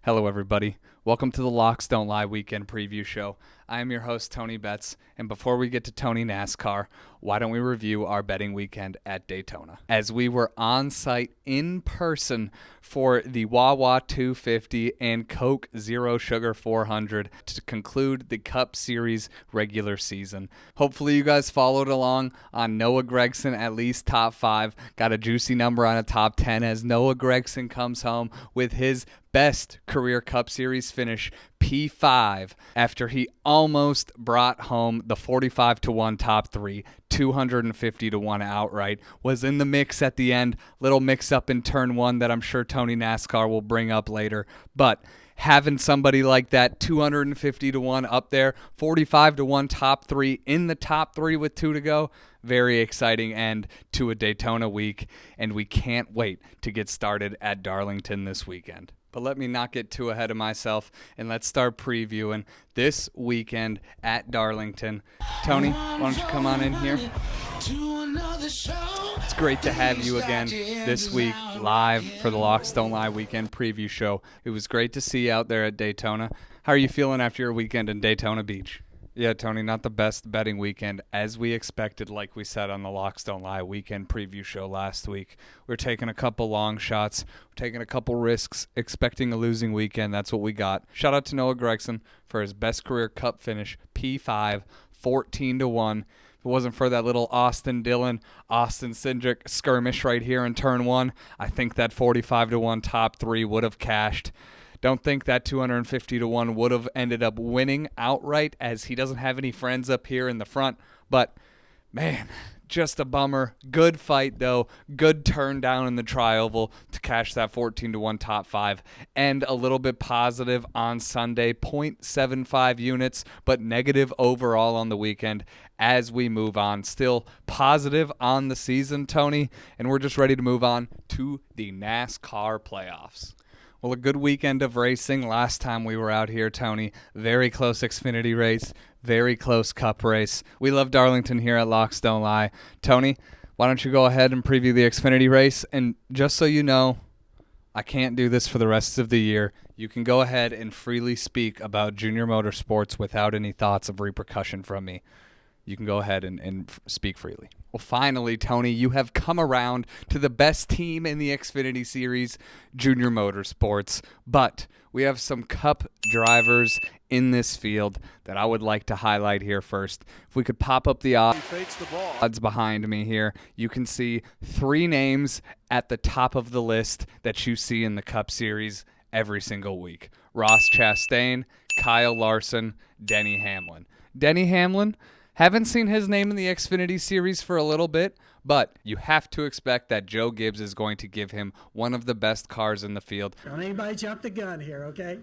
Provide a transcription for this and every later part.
Hello, everybody. Welcome to the Locks Don't Lie Weekend Preview Show. I am your host, Tony Betts, and before we get to Tony NASCAR, why don't we review our betting weekend at Daytona? As we were on site in person for the Wawa 250 and Coke Zero Sugar 400 to conclude the Cup Series regular season. Hopefully you guys followed along on Noah Gragson at least top 5. Got a juicy number on a top 10 as Noah Gragson comes home with his best career Cup Series finish, P5, after he almost brought home the 45-1 top 3, 250-1 outright, was in the mix at the end, little mix up in turn 1 that I'm sure Tony NASCAR will bring up later, but having somebody like that 250-1 up there, 45-1 top 3 in the top 3 with 2 to go, very exciting end to a Daytona week, and we can't wait to get started at Darlington this weekend. But let me not get too ahead of myself, and let's start previewing this weekend at Darlington. Tony, why don't you come on in here? It's great to have you again this week live for the Locks Don't Lie Weekend Preview Show. It was great to see you out there at Daytona. How are you feeling after your weekend in Daytona Beach? Yeah, Tony, not the best betting weekend as we expected, like we said on the Locks Don't Lie Weekend Preview Show last week. We're taking a couple long shots, we're taking a couple risks, expecting a losing weekend. That's what we got. Shout out to Noah Gragson for his best career Cup finish, P5, 14-1. If it wasn't for that little Austin Dillon, Austin Cindric skirmish right here in turn 1, I think that 45-1 top 3 would have cashed. Don't think that 250-1 would have ended up winning outright as he doesn't have any friends up here in the front. But, man, just a bummer. Good fight, though. Good turn down in the tri-oval to cash that 14-1 top 5. And a little bit positive on Sunday, 0.75 units, but negative overall on the weekend as we move on. Still positive on the season, Tony, and we're just ready to move on to the NASCAR playoffs. Well, a good weekend of racing last time we were out here, Tony. Very close Xfinity race, very close Cup race. We love Darlington here at Locks Don't Lie. Tony, why don't you go ahead and preview the Xfinity race? And just so you know, I can't do this for the rest of the year. You can go ahead and freely speak about Junior Motorsports without any thoughts of repercussion from me. You can go ahead and speak freely. Well, finally, Tony, you have come around to the best team in the Xfinity Series, Junior Motorsports. But we have some Cup drivers in this field that I would like to highlight here first. If we could pop up the odds behind me here, you can see 3 names at the top of the list that you see in the Cup Series every single week. Ross Chastain, Kyle Larson, Denny Hamlin. Denny Hamlin, haven't seen his name in the Xfinity Series for a little bit, but you have to expect that Joe Gibbs is going to give him one of the best cars in the field. Don't anybody jump the gun here, okay?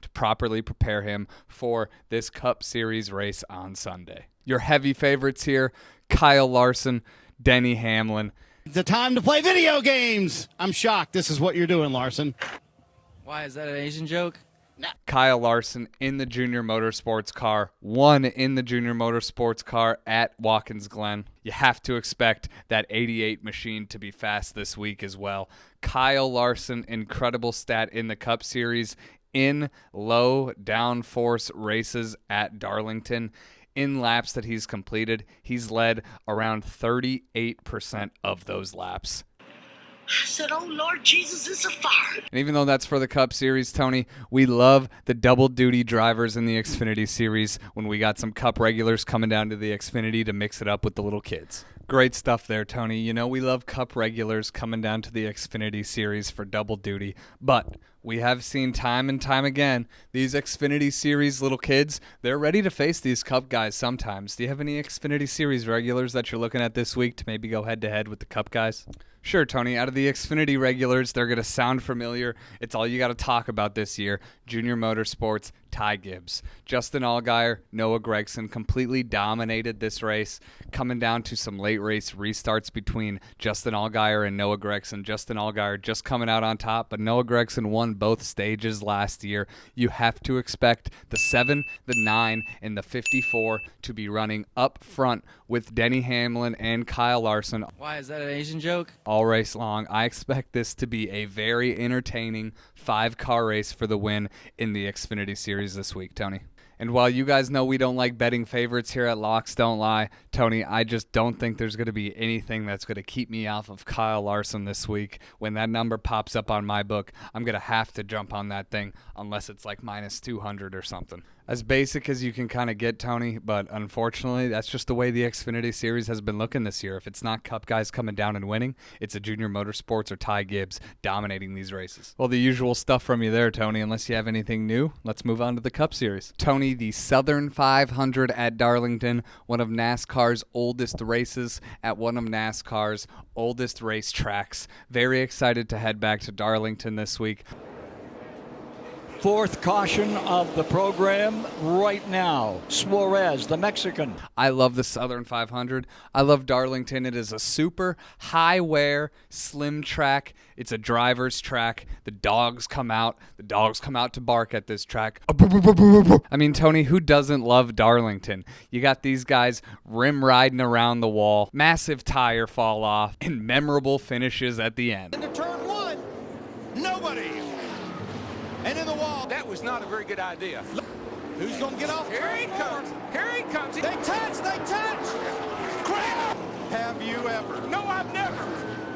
To properly prepare him for this Cup Series race on Sunday. Your heavy favorites here, Kyle Larson, Denny Hamlin. It's a time to play video games. I'm shocked this is what you're doing, Larson. Why, is that an Asian joke? Kyle Larson in the Junior Motorsports car, won in the Junior Motorsports car at Watkins Glen. You have to expect that 88 machine to be fast this week as well. Kyle Larson, incredible stat in the Cup Series in low downforce races at Darlington. In laps that he's completed, he's led around 38% of those laps. I said, oh, Lord Jesus, it's a fire. And even though that's for the Cup Series, Tony, we love the double-duty drivers in the Xfinity Series when we got some Cup regulars coming down to the Xfinity to mix it up with the little kids. Great stuff there, Tony. You know we love Cup regulars coming down to the Xfinity Series for double duty, but we have seen time and time again, these Xfinity Series little kids, they're ready to face these Cup guys sometimes. Do you have any Xfinity Series regulars that you're looking at this week to maybe go head-to-head with the Cup guys? Sure, Tony. Out of the Xfinity regulars, they're going to sound familiar. It's all you got to talk about this year. Junior Motorsports, Ty Gibbs. Justin Allgaier, Noah Gragson completely dominated this race, coming down to some late race restarts between Justin Allgaier and Noah Gragson. Justin Allgaier just coming out on top, but Noah Gragson won won both stages last year. You have to expect the 7, the 9, and the 54 to be running up front with Denny Hamlin and Kyle Larson Why is that an Asian joke? all race long. I expect this to be a very entertaining 5-car race for the win in the Xfinity Series this week, Tony. And while you guys know we don't like betting favorites here at Locks Don't Lie, Tony, I just don't think there's going to be anything that's going to keep me off of Kyle Larson this week. When that number pops up on my book, I'm going to have to jump on that thing unless it's like minus 200 or something. As basic as you can kind of get, Tony, but unfortunately, that's just the way the Xfinity Series has been looking this year. If it's not Cup guys coming down and winning, it's a Junior Motorsports or Ty Gibbs dominating these races. Well, the usual stuff from you there, Tony. Unless you have anything new, let's move on to the Cup Series. Tony, the Southern 500 at Darlington, one of NASCAR's oldest races at one of NASCAR's oldest racetracks. Very excited to head back to Darlington this week. Fourth caution of the program right now. Suarez, the Mexican. I love the Southern 500. I love Darlington. It is a super high-wear, slim track. It's a driver's track. The dogs come out. The dogs come out to bark at this track. I mean, Tony, who doesn't love Darlington? You got these guys rim riding around the wall, massive tire fall off, and memorable finishes at the end. Into turn one, nobody. And in the wall, that was not a very good idea. Who's going to get off? Here he comes. Here he comes. They touch. Crap. Have you ever? No, I've never.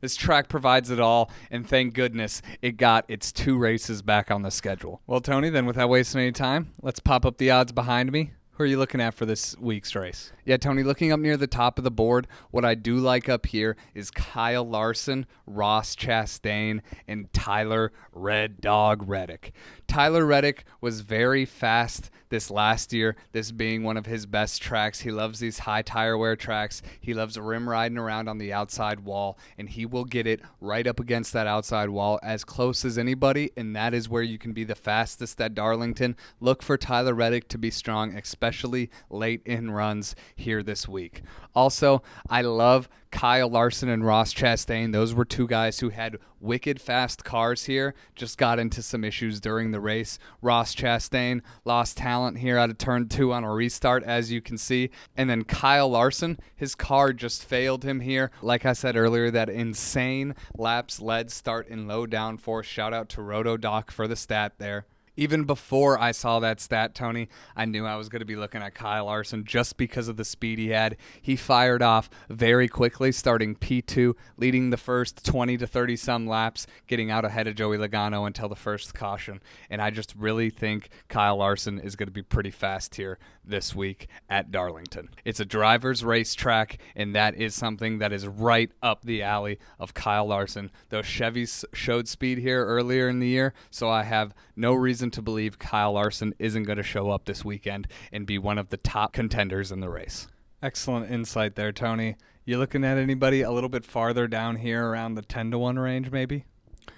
This track provides it all, and thank goodness it got its 2 races back on the schedule. Well, Tony, then without wasting any time, let's pop up the odds behind me. Who are you looking at for this week's race? Yeah, Tony, looking up near the top of the board, what I do like up here is Kyle Larson, Ross Chastain, and Tyler Red Dog Reddick. Tyler Reddick was very fast this last year, this being one of his best tracks. He loves these high tire wear tracks. He loves rim riding around on the outside wall, and he will get it right up against that outside wall as close as anybody, and that is where you can be the fastest at Darlington. Look for Tyler Reddick to be strong, especially late in runs here this week. Also, I love Kyle Larson and Ross Chastain. Those were 2 guys who had wicked fast cars here, just got into some issues during the race. Ross Chastain lost talent here out of turn 2 on a restart, as you can see. And then Kyle Larson, his car just failed him here. Like I said earlier, that insane laps led start in low downforce. Shout out to RotoDoc for the stat there. Even before I saw that stat, Tony, I knew I was going to be looking at Kyle Larson just because of the speed he had. He fired off very quickly, starting P2, leading the first 20 to 30 some laps, getting out ahead of Joey Logano until the first caution. And I just really think Kyle Larson is going to be pretty fast here this week at Darlington. It's a driver's racetrack, and that is something that is right up the alley of Kyle Larson. Those Chevys showed speed here earlier in the year, so I have no reason to believe Kyle Larson isn't going to show up this weekend and be one of the top contenders in the race. Excellent insight there, Tony. You looking at anybody a little bit farther down here around the 10-1 range, maybe?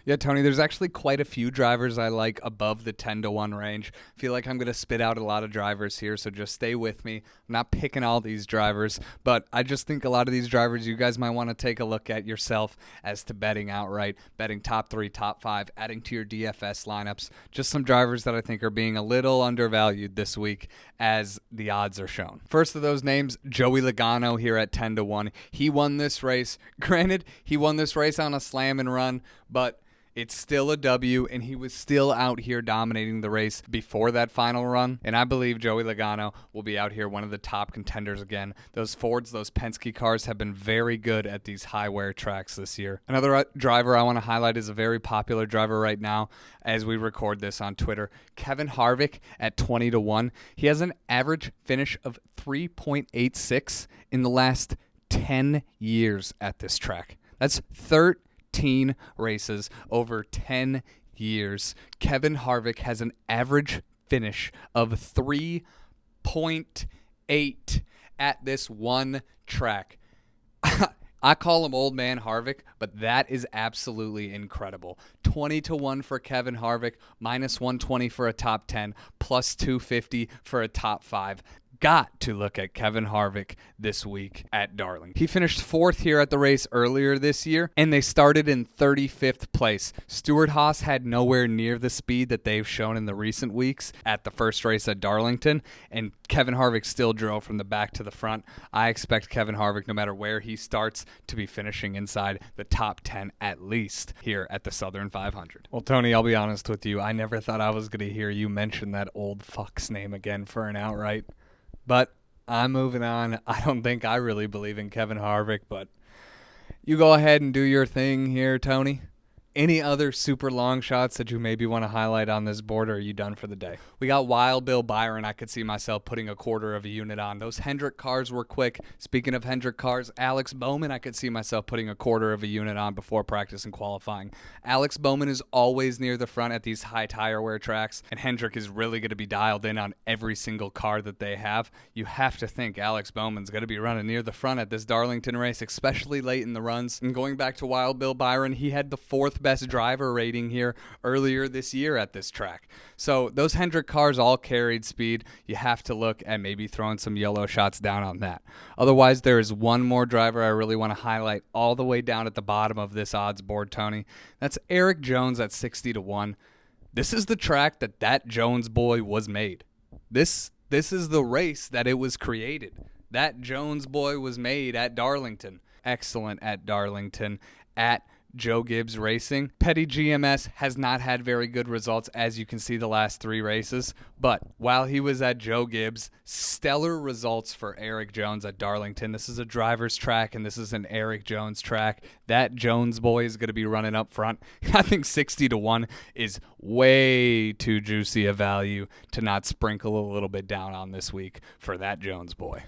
Yeah, Tony, there's actually quite a few drivers I like above the 10-1 range. I feel like I'm going to spit out a lot of drivers here, so just stay with me. I'm not picking all these drivers, but I just think a lot of these drivers you guys might want to take a look at yourself as to betting outright, betting top 3, top 5, adding to your DFS lineups. Just some drivers that I think are being a little undervalued this week as the odds are shown. First of those names, Joey Logano here at 10-1. He won this race. Granted, he won this race on a slam and run, but it's still a W, and he was still out here dominating the race before that final run. And I believe Joey Logano will be out here one of the top contenders again. Those Fords, those Penske cars have been very good at these high-wear tracks this year. Another driver I want to highlight is a very popular driver right now as we record this on Twitter. Kevin Harvick at 20-1. He has an average finish of 3.86 in the last 10 years at this track. That's 13 races over 10 years. Kevin Harvick has an average finish of 3.8 at this one track. I call him Old Man Harvick, but that is absolutely incredible. 20-1 for Kevin Harvick, minus 120 for a top 10, plus 250 for a top 5. got to look at Kevin Harvick this week at Darlington. He finished 4th here at the race earlier this year, and they started in 35th place. Stewart Haas had nowhere near the speed that they've shown in the recent weeks at the first race at Darlington, and Kevin Harvick still drove from the back to the front. I expect Kevin Harvick, no matter where he starts, to be finishing inside the top 10 at least here at the Southern 500. Well, Tony, I'll be honest with you. I never thought I was going to hear you mention that old fuck's name again for an outright. But I'm moving on. I don't think I really believe in Kevin Harvick, but you go ahead and do your thing here, Tony. Any other super long shots that you maybe want to highlight on this board, or are you done for the day? We got Wild Bill Byron. I could see myself putting a quarter of a unit on. Those Hendrick cars were quick. Speaking of Hendrick cars, Alex Bowman, I could see myself putting a quarter of a unit on before practice and qualifying. Alex Bowman is always near the front at these high tire wear tracks, and Hendrick is really going to be dialed in on every single car that they have. You have to think Alex Bowman's going to be running near the front at this Darlington race, especially late in the runs. And going back to Wild Bill Byron, he had the 4th best driver rating here earlier this year at this track. So those Hendrick cars all carried speed. You have to look at maybe throwing some yellow shots down on that. Otherwise, there is one more driver I really want to highlight all the way down at the bottom of this odds board, Tony. That's Eric Jones at 60-1. This is the track that Jones boy was made. This is the race that it was created. That Jones boy was made at Darlington. Excellent at Darlington at Joe Gibbs Racing. Petty GMS has not had very good results, as you can see the last 3 races, but while he was at Joe Gibbs, stellar results for Eric Jones at Darlington. This is a driver's track, and this is an Eric Jones track. That Jones boy is going to be running up front. I think 60-1 is way too juicy a value to not sprinkle a little bit down on this week for that Jones boy.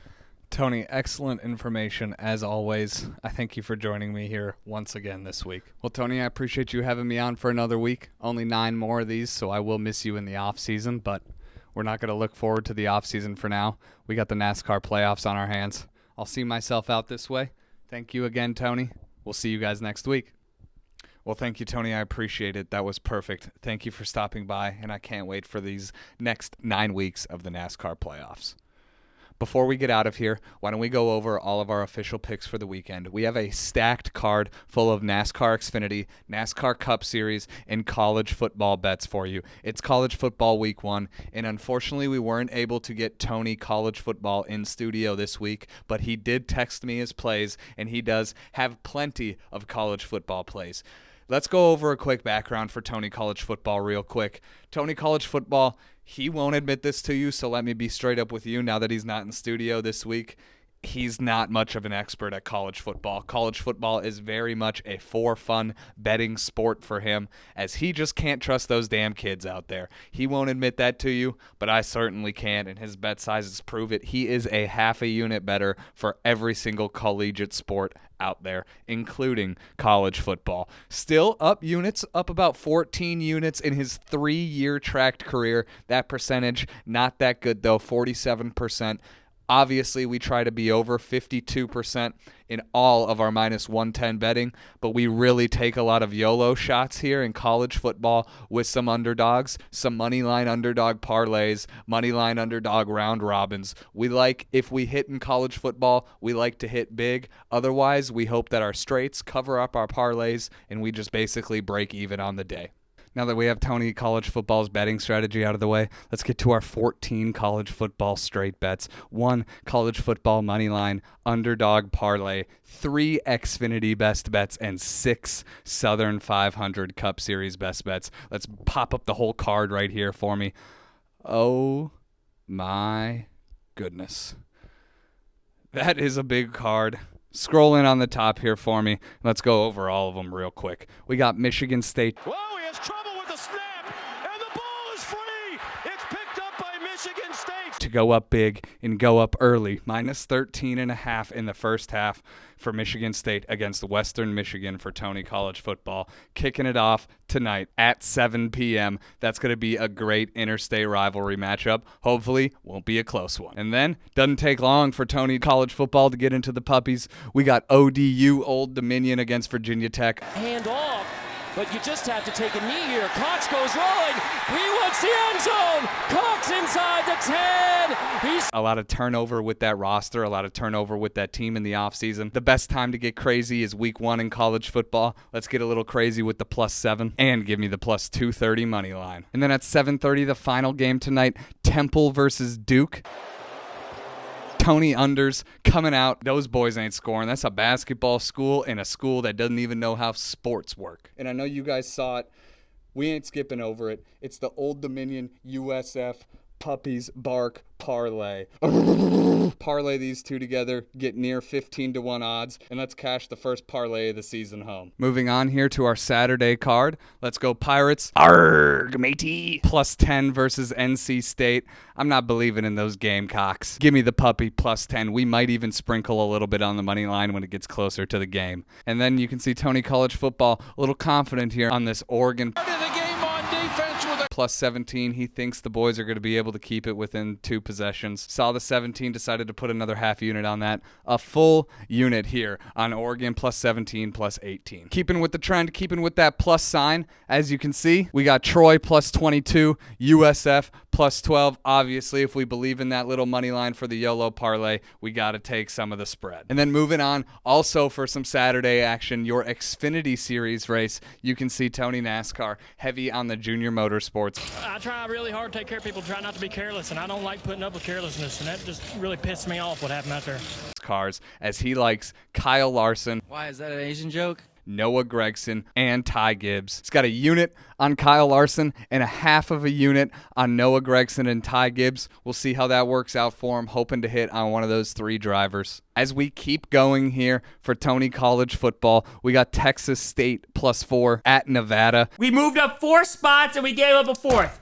Tony, excellent information as always. I thank you for joining me here once again this week. Well, Tony, I appreciate you having me on for another week. Only 9 more of these, so I will miss you in the off season, but we're not going to look forward to the off season for now. We got the NASCAR playoffs on our hands. I'll see myself out this way. Thank you again, Tony. We'll see you guys next week. Well, thank you, Tony. I appreciate it. That was perfect. Thank you for stopping by, and I can't wait for these next 9 weeks of the NASCAR playoffs. Before we get out of here, why don't we go over all of our official picks for the weekend? We have a stacked card full of NASCAR Xfinity, NASCAR Cup Series, and college football bets for you. It's college football week 1, and unfortunately we weren't able to get Tony College Football in studio this week, but he did text me his plays, and he does have plenty of college football plays. Let's go over a quick background for Tony College Football real quick. Tony College Football, he won't admit this to you, so let me be straight up with you now that he's not in studio this week. He's not much of an expert at college football. College football is very much a for-fun betting sport for him, as he just can't trust those damn kids out there. He won't admit that to you, but I certainly can, and his bet sizes prove it. He is a half a unit better for every single collegiate sport out there, including college football. Still up units, up about 14 units in his 3-year tracked career. That percentage, not that good though, 47%. Obviously, we try to be over 52% in all of our minus 110 betting, but we really take a lot of YOLO shots here in college football with some underdogs, some money line underdog parlays, money line underdog round robins. We like, if we hit in college football, we like to hit big. Otherwise, we hope that our straights cover up our parlays and we just basically break even on the day. Now that we have Tony College Football's betting strategy out of the way, let's get to our 14 college football straight bets. 1 college football money line underdog parlay, 3 Xfinity best bets, and 6 Southern 500 Cup Series best bets. Let's pop up the whole card right here for me. Oh my goodness. That is a big card. Scroll in on the top here for me. Let's go over all of them real quick. We got Michigan State. Whoa, he has trouble with the snap, and the ball is free. It's picked up by Michigan State. To go up big and go up early. Minus 13.5 in the first half for Michigan State against Western Michigan for Tony College Football. Kicking it off tonight at 7 p.m. That's going to be a great interstate rivalry matchup. Hopefully, won't be a close one. And then, doesn't take long for Tony College Football to get into the puppies. We got ODU, Old Dominion, against Virginia Tech. Hand off. but you just have to take a knee here. Cox goes rolling. He wants the end zone. Cox inside the 10. He's a lot of turnover with that roster, a lot of turnover with that team in the offseason. The best time to get crazy is week 1 in college football. Let's get a little crazy with the +7 and give me the +230 money line. And then at 7:30, the final game tonight, Temple versus Duke. Tony unders coming out. Those boys ain't scoring. That's a basketball school and a school that doesn't even know how sports work. And I know you guys saw it. We ain't skipping over it. It's the Old Dominion USF Puppies Bark Parlay. Parlay these two together, get near 15-1 odds, and let's cash the first parlay of the season home. Moving on here to our Saturday card. Let's go Pirates. Arrgh, matey. +10 versus NC State. I'm not believing in those Gamecocks. Give me the puppy +10. We might even sprinkle a little bit on the money line when it gets closer to the game. And then you can see Tony College Football a little confident here on this Oregon. +17. He thinks the boys are going to be able to keep it within 2 possessions. Saw the 17, decided to put another half unit on that. A full unit here on Oregon +17, +18. Keeping with the trend, keeping with that plus sign. As you can see, we got Troy +22, USF +12. Obviously, if we believe in that little money line for the YOLO parlay, we got to take some of the spread. And then moving on, also for some Saturday action, your Xfinity Series race. You can see Tony NASCAR heavy on the junior motorsports. I try really hard to take care of people, try not to be careless, and I don't like putting up with carelessness, and that just really pissed me off what happened out there. Cars, as he likes Kyle Larson. Why, is that an Asian joke? Noah Gregson, and Ty Gibbs. He's got a unit on Kyle Larson and a half of a unit on Noah Gregson and Ty Gibbs. We'll see how that works out for him, hoping to hit on one of those 3 drivers. As we keep going here for Tony College Football, we got Texas State +4 at Nevada. We moved up 4 spots and we gave up a 4th.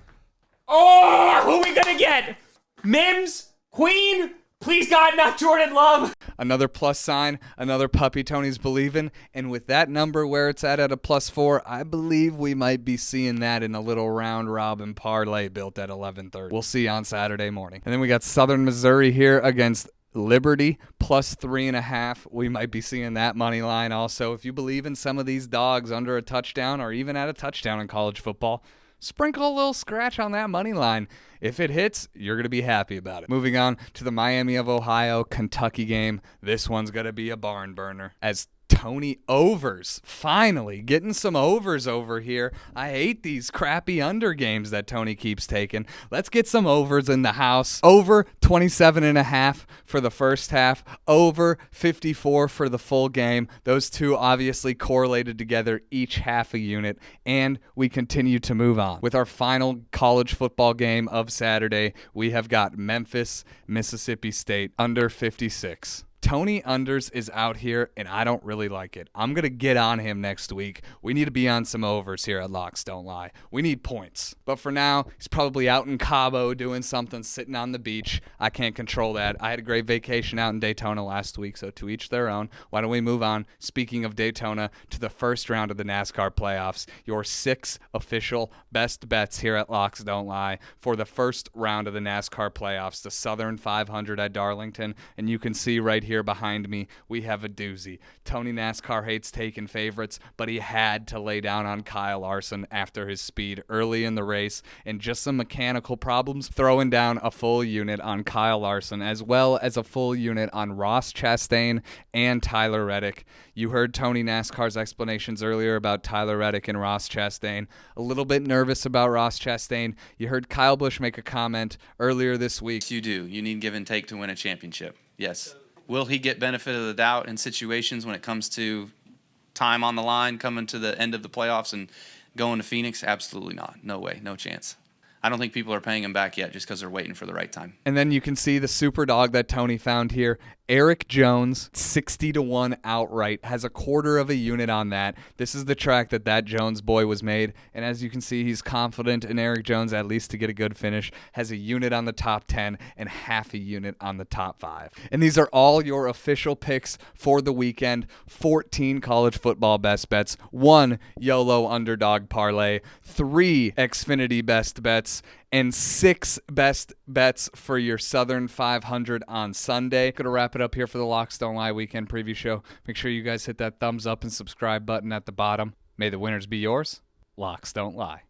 Oh, who are we going to get? Mims? Queen? Please, God, not Jordan Love. Another plus sign, another puppy Tony's believing. And with that number where it's at a +4, I believe we might be seeing that in a little round robin parlay built at 11:30. We'll see on Saturday morning. And then we got Southern Missouri here against Liberty +3.5. We might be seeing that money line also. If you believe in some of these dogs under a touchdown or even at a touchdown in college football, sprinkle a little scratch on that money line. If it hits, you're going to be happy about it. Moving on to the Miami of Ohio, Kentucky game. This one's going to be a barn burner as Tony overs. Finally, getting some overs over here. I hate these crappy under games that Tony keeps taking. Let's get some overs in the house. Over 27.5 for the first half. Over 54 for the full game. Those two obviously correlated together, each half a unit. And we continue to move on. With our final college football game of Saturday, we have got Memphis, Mississippi State, under 56. Tony Unders is out here, and I don't really like it. I'm going to get on him next week. We need to be on some overs here at Locks Don't Lie. We need points. But for now, he's probably out in Cabo doing something, sitting on the beach. I can't control that. I had a great vacation out in Daytona last week, so to each their own. Why don't we move on, speaking of Daytona, to the first round of the NASCAR playoffs. Your 6 official best bets here at Locks Don't Lie for the first round of the NASCAR playoffs, the Southern 500 at Darlington. And you can see right here behind me, we have a doozy. Tony NASCAR hates taking favorites, but he had to lay down on Kyle Larson after his speed early in the race and just some mechanical problems, throwing down a full unit on Kyle Larson as well as a full unit on Ross Chastain and Tyler Reddick. You heard Tony NASCAR's explanations earlier about Tyler Reddick and Ross Chastain. A little bit nervous about Ross Chastain. You heard Kyle Busch make a comment earlier this week. You do. You need give and take to win a championship. Yes. Will he get benefit of the doubt in situations when it comes to time on the line, coming to the end of the playoffs and going to Phoenix? Absolutely not. No way. No chance. I don't think people are paying him back yet just because they're waiting for the right time. And then you can see the super dog that Tony found here. Eric Jones, 60-1 outright, has a quarter of a unit on that. This is the track that Jones boy was made. And as you can see, he's confident in Eric Jones at least to get a good finish. Has a unit on the top 10 and half a unit on the top 5. And these are all your official picks for the weekend. 14 college football best bets, 1 YOLO underdog parlay, 3 Xfinity best bets, and 6 best bets for your Southern 500 on Sunday. Going to wrap it up here for the Locks Don't Lie weekend preview show. Make sure you guys hit that thumbs up and subscribe button at the bottom. May the winners be yours. Locks don't lie.